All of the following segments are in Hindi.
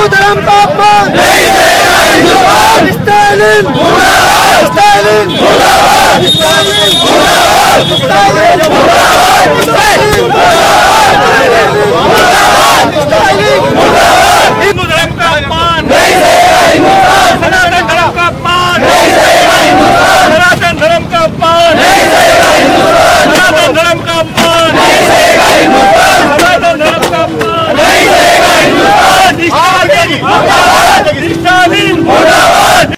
धर्म का अपमान स्टालिन स्टालिन हिंदू धर्म का अपमान, सनातन धर्म का अपमान, सनातन धर्म का अपमान, सनातन धर्म का अपमान, सनातन धर्म का अपमान।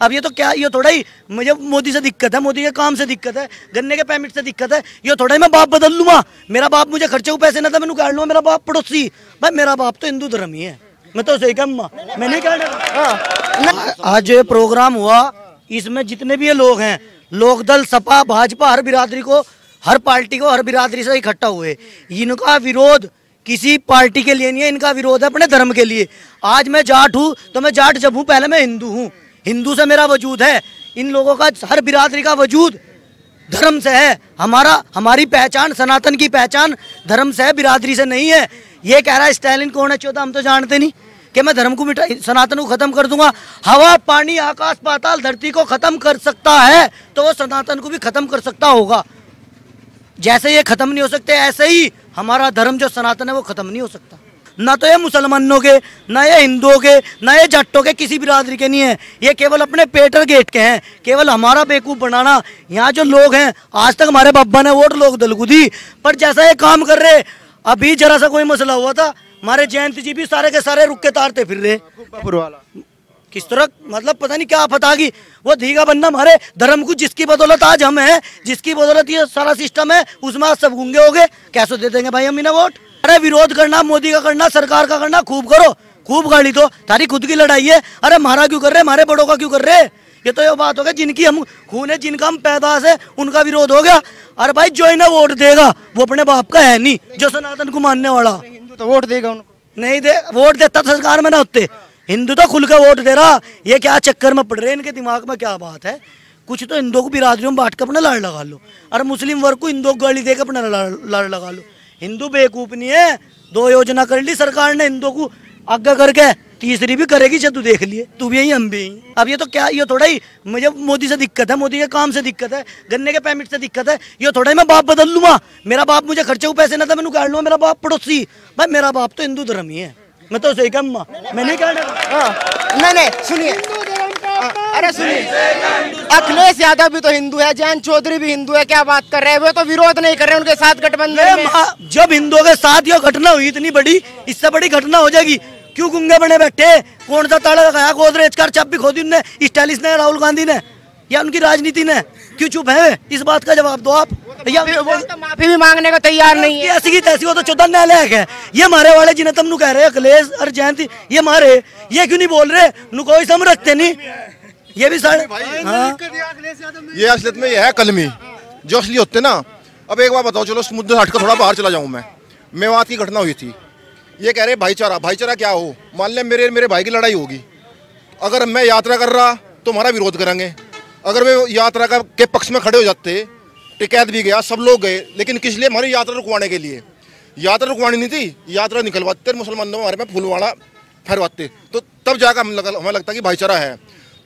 अब ये तो क्या, ये थोड़ा ही मुझे मोदी से दिक्कत है, मोदी के काम से दिक्कत है, गन्ने के परमिट से दिक्कत है, ये थोड़ा ही मैं बाप बदल लूंगा। मेरा बाप मुझे खर्चे को पैसे ना था, मैंने काट लूंगा। मेरा बाप पड़ोसी, भाई मेरा बाप तो हिंदू धर्म ही है, मैं तो सही कहूँगा, मैं नहीं काट। आज जो प्रोग्राम हुआ इसमें जितने भी ये लोग हैं, लोकदल, सपा, भाजपा, हर बिरादरी को, हर पार्टी को, हर बिरादरी से इकट्ठा हुए। इनका विरोध किसी पार्टी के लिए नहीं है, इनका विरोध है अपने धर्म के लिए। आज मैं जाट हूँ तो मैं जाट जब हूँ, पहले मैं हिंदू हूँ, हिंदू से मेरा वजूद है। इन लोगों का, हर बिरादरी का वजूद धर्म से है। हमारी पहचान, सनातन की पहचान धर्म से है, बिरादरी से नहीं है। ये कह रहा है स्टालिन कौन है चौथा, हम तो जानते नहीं कि मैं धर्म को मिटा, सनातन को खत्म कर दूंगा। हवा, पानी, आकाश, पाताल, धरती को खत्म कर सकता है तो वो सनातन को भी खत्म कर सकता होगा। जैसे ये खत्म नहीं हो सकते, ऐसे ही हमारा धर्म जो सनातन है वो खत्म नहीं हो सकता। ना तो ये मुसलमानों के, ना ये हिंदुओं के, ना ये जट्टों के, किसी बिरादरी के नहीं है। ये केवल अपने पेटर गेट के हैं, केवल हमारा बेवकूफ़ बनाना। यहाँ जो लोग हैं, आज तक हमारे बाबा ने वोट लोग दलगुदी, पर जैसा ये काम कर रहे, अभी जरा सा कोई मसला हुआ था, हमारे जयंत जी भी सारे के सारे रुक के तारते फिर रहे। किस तरह, मतलब पता नहीं क्या आफत आ गई। वो धीगा बंदा हमारे धर्म को, जिसकी बदौलत आज हम हैं, जिसकी बदौलत ये सारा सिस्टम है, उसमें आज सब गूंगे हो गए। कैसे दे देंगे भाई हम इन्हें वोट? अरे विरोध करना, मोदी का करना, सरकार का करना, खूब करो, खूब गाड़ी दो, तारी खुद की लड़ाई है। अरे हमारा क्यों कर रहे, हमारे बड़ों का क्यों कर रहे? ये तो ये बात हो गया, जिनकी हम खून है, जिनका हम पैदाश है, उनका विरोध हो गया। अरे भाई जो इन्हें वोट देगा वो अपने बाप का है नहीं, जो सनातन को मानने वाला। हिंदू तो वोट देगा उनको, नहीं दे, वोट देता सरकार में ना होते। हिंदू तो खुल के वोट दे रहा। ये क्या चक्कर में पड़ रहे हैं, इनके दिमाग में क्या बात है? कुछ तो हिंदुओं को बिरादरियों में बांट कर अपना लड़ लगा लो, और मुस्लिम वर्ग को हिंदुओं को गाली देकर अपना लड़ लगा लो। हिंदू बेवकूफ नहीं है। 2 योजना कर ली सरकार ने हिंदुओं को आगे करके, तीसरी भी करेगी जब तू देख लिए, तू भी यही हम भी यही। अब ये तो क्या, ये थोड़ा ही मुझे मोदी से दिक्कत है, मोदी के काम से दिक्कत है, गन्ने के परमिट से दिक्कत है, ये थोड़ा ही मैं बाप बदल लूंगा। मेरा बाप मुझे खर्चे को पैसे ना था, मैंने काट लूंगा। मेरा बाप पड़ोसी, भाई मेरा बाप तो हिंदू धर्म ही है, मैं तो सही कहूँगा, मैं नहीं काट। नहीं सुनिए, अरे सुनिए, अखिलेश यादव भी तो हिंदू है, जयंत चौधरी भी हिंदू है, क्या बात कर रहे हैं? वे तो विरोध नहीं कर रहे उनके साथ गठबंधन में। जब हिंदुओं के साथ ये घटना हुई, इतनी बड़ी, इससे बड़ी घटना हो जाएगी, क्यों गुंगे बने बैठे? कौन सा ताला लगाया गोदरेज का, चाबी खोदी उनने, स्टालिन ने, राहुल गांधी ने, या उनकी राजनीति ने? क्यों चुप है? इस बात का जवाब दो आप। या वो तो माफी भी मांगने को तैयार नहीं है। ऐसी की तैसी, वो तो 14 न्यायालय है। ये हमारे वाले जिन्हें तुम कह रहे हो अखिलेश और जयंती, ये हमारे, ये क्यों नहीं बोल रहे? कोई सम रखते नहीं, ये भी साढ़े। ये असलियत में ये है कलमी, जो असली होते ना। अब एक बार बताओ, चलो इस मुद्दे से हटकर थोड़ा बाहर चला जाऊं मैं। मेवात की घटना हुई थी, ये कह रहे भाईचारा, भाईचारा क्या हो? मान ले मेरे भाई की लड़ाई होगी, अगर मैं यात्रा कर रहा तो हमारा विरोध करेंगे। अगर वे यात्रा के पक्ष में खड़े हो जाते, टिकैत भी गया, सब लोग गए, लेकिन किस लिए? हमारी यात्रा रुकवाने के लिए। यात्रा रुकवानी नहीं थी, यात्रा निकलवाते मुसलमानों हमारे में फूलवाड़ा फहरवाते, तो तब जाकर हमें लगता कि भाईचारा है।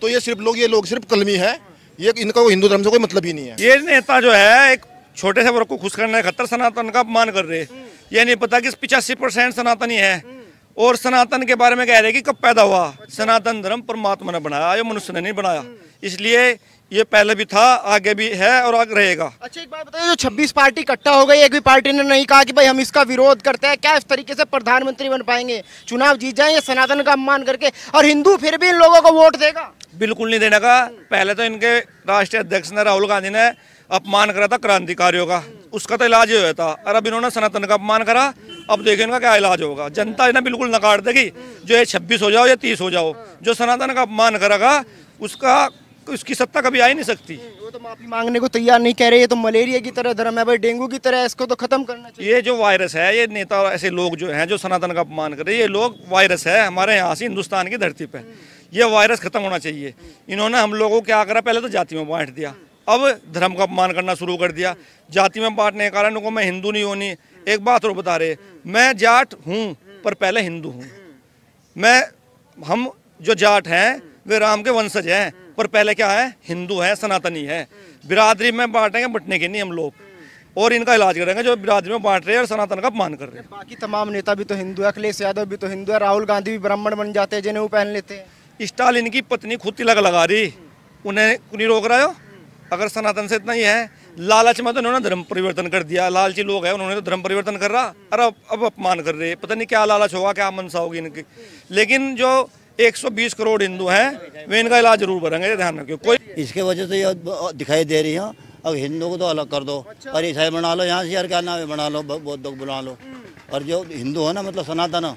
तो ये लोग सिर्फ कलमी है, ये इनका हिंदू धर्म से कोई मतलब ही नहीं है। ये नेता जो है एक छोटे से वर्ग को खुश करने की खातिर सनातन का अपमान कर रहे हैं। ये नहीं पता कि 85% सनातनी है, और सनातन के बारे में कह रहे कि कब पैदा हुआ। सनातन धर्म परमात्मा ने बनाया, ये मनुष्य ने नहीं बनाया, इसलिए ये पहले भी था, आगे भी है और आगे रहेगा। अच्छा एक बात बताइए, जो 26 पार्टी इकट्ठा हो गई, एक भी पार्टी ने नहीं कहा कि भाई हम इसका विरोध करते हैं, क्या इस तरीके से प्रधानमंत्री बन पाएंगे? चुनाव जीत जाएंगे सनातन का अपमान करके, और हिंदू फिर भी इन लोगों को वोट देगा? बिल्कुल नहीं देने का। पहले तो इनके राष्ट्रीय अध्यक्ष ने, राहुल गांधी ने अपमान करा था क्रांतिकारियों का, उसका तो इलाज ही हुआ था, और अब इन्होंने सनातन का अपमान करा। अब देखें इनका क्या इलाज होगा। जनता इन्हें बिल्कुल नकार देगी, जो ये 26 हो जाओ या 30 हो जाओ, जो सनातन का अपमान करेगा उसकी सत्ता कभी आ ही नहीं सकती। वो तो माफी मांगने को तैयार नहीं, कह रहे ये तो मलेरिया की तरह धर्म है भाई, डेंगू की तरह, इसको तो खत्म करना चाहिए। ये जो वायरस है, ये नेता ऐसे लोग जो हैं जो सनातन का अपमान कर रहे हैं, ये लोग वायरस है हमारे यहाँ से, हिंदुस्तान की धरती पे। ये वायरस खत्म होना चाहिए। इन्होंने हम लोगों को क्या करा, पहले तो जाति में बांट दिया, अब धर्म का अपमान करना शुरू कर दिया। जाति में बांटने के कारण उनको मैं हिंदू नहीं होनी। एक बात और बता रहे, मैं जाट हूँ पर पहले हिंदू हूँ। मैं हम जो जाट हैं वे राम के वंशज हैं, पर पहले क्या है, हिंदू है, सनातनी है। बिरादरी में बांटेंगे, बंटने के नहीं हम लोग, और इनका इलाज करेंगे जो बिरादरी में बांट रहे हैं और सनातन का अपमान कर रहे हैं। बाकी तमाम नेता भी तो हिंदू है, अखिलेश यादव भी तो हिंदू है, राहुल गांधी भी ब्राह्मण बन जाते हैं, जनेऊ पहन लेते हैं। स्टालिन की पत्नी खुद तिलक लगा रही, उन्हें नहीं रोक रहा हो। अगर सनातन से इतना ही है, लालच में तो उन्होंने धर्म परिवर्तन कर दिया, लालची लोग हैं, उन्होंने तो धर्म परिवर्तन कर रहा, अरे अब अपमान कर रहे, पता नहीं क्या लालच होगा, क्या मनसा होगी इनकी। लेकिन जो 120 करोड़ हिंदू हैं वे इनका इलाज जरूर करेंगे, ध्यान रखियो। कोई इसके वजह से ये दिखाई दे रही है। अब हिंदू को तो अलग कर दो, और ईसाई बना लो, यहाँ से यार क्या नाम है बना लो, बौद्ध को बना लो। और जो हिंदू है ना, मतलब सनातन,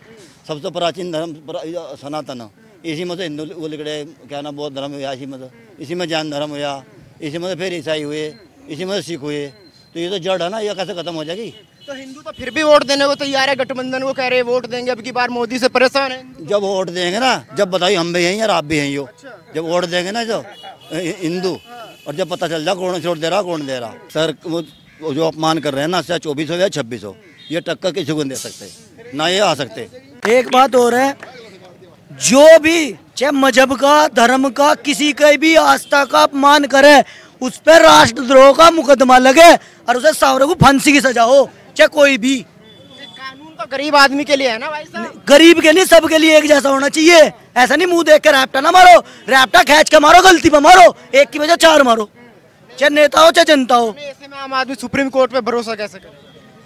सबसे प्राचीन धर्म सनातन, इसी में से हिंदू वो लिखड़े क्या ना, बौद्ध धर्म हुआ इसी में से, इसी में जैन धर्म हुआ, इसी में से फिर ईसाई हुए, इसी में से सिख हुए। तो ये तो जड़ है ना, ये कैसे खत्म हो जाएगी। तो हिंदू तो फिर भी वोट देने को तैयार है, गठबंधन को कह रहे हैं वोट देंगे, अब की बार मोदी से परेशान है। जब वोट देंगे ना, जब बताइए हम भी हैं और आप भी हैं, यो जब वोट देंगे ना जो हिंदू, और जब पता चल जाए कौन छोड़ दे रहा कौन दे रहा। सर वो जो अपमान कर रहे हैं ना, चाहे 2400 या 2600, ये टक्कर किसी को नहीं दे सकते, ना ये आ सकते। एक बात और है, जो भी चाहे मजहब का, धर्म का, किसी का भी आस्था का अपमान करे, उस पर राष्ट्रद्रोह का मुकदमा लगे और उसे 100 को फांसी की सजा हो, चाहे कोई भी। कानून तो गरीब आदमी के लिए है ना भाई साहब, गरीब के लिए, सबके लिए एक जैसा होना चाहिए। ऐसा नहीं मुंह देख के रैप्टा ना मारो, रैप्टा खींच के मारो, गलती पे मारो, एक की वजह 4 मारो, चाहे नेता हो चाहे जनता हो। ऐसे में आम आदमी सुप्रीम कोर्ट पे भरोसा कैसे करे।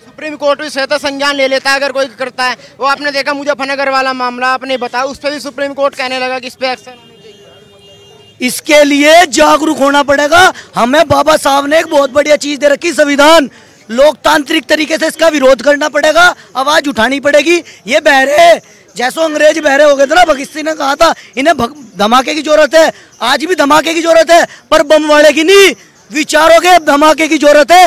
सुप्रीम कोर्ट भी स्वतः संज्ञान ले लेता है अगर कोई करता है। वो आपने देखा मुजफ्फरनगर वाला मामला आपने बताया, उस पर भी सुप्रीम कोर्ट कहने लगा कि इस पे एक्शन होना चाहिए। इसके लिए जागरूक होना पड़ेगा। हमें बाबा साहब ने एक बहुत बढ़िया चीज दे रखी, संविधान। लोकतांत्रिक तरीके से इसका विरोध करना पड़ेगा, आवाज उठानी पड़ेगी। ये बहरे जैसो अंग्रेज बहरे हो गए थे ना, भगत सिंह ने कहा था इन्हें धमाके की जरूरत है। आज भी धमाके की जरूरत है, पर बम वाले की नहीं, विचारों के धमाके की जरूरत है।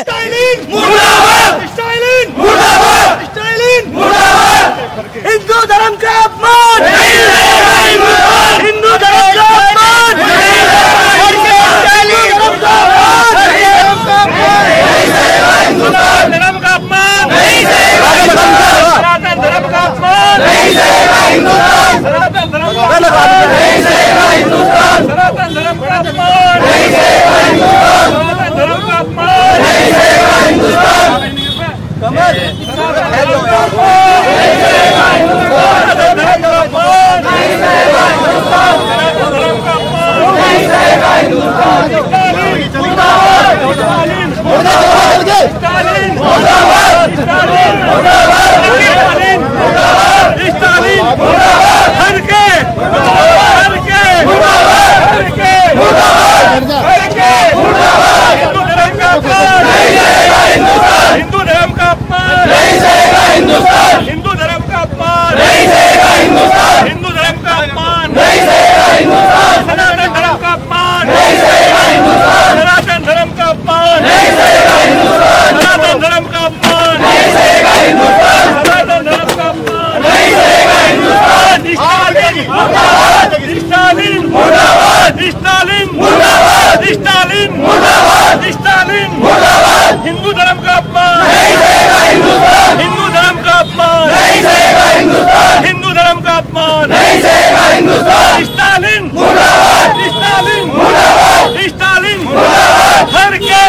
हिंदू धर्म का अपमान, हिंदू धर्म का अपमान, धर्म का अपमान, सनातन धर्म का अपमान, सनातन धर्म का अपमान, सनातन धर्म का अपमान, धर्म का अपमान, हिंदू धर्म का अपमान नहीं सहेगा हिंदुस्तान, हिंदू धर्म का अपमान नहीं सहेगा हिंदुस्तान, हिंदू धर्म का अपमान नहीं सहेगा हिंदुस्तान, सनातन धर्म का अपमान नहीं सहेगा हिंदुस्तान, सनातन धर्म का अपमान नहीं सहेगा हिंदुस्तान, सनातन धर्म का अपमान नहीं सहेगा हिंदुस्तान, सनातन धर्म का अपमान नहीं सहेगा हिंदुस्तान। स्टालिन मुर्दाबाद, स्टालिन मुर्दाबाद, स्टालिन मुर्दाबाद, स्टालिन मुर्दाबाद, हिंदू धर्म का अपमान नहीं सहेगा हिंदुस्तान, हिंदू धर्म का अपमान नहीं सहेगा हिंदुस्तान, हिंदू धर्म का अपमान नहीं सहेगा हिंदुस्तान। स्टालिन मुर्दाबाद, स्टालिन मुर्दाबाद, स्टालिन मुर्दाबाद, हर के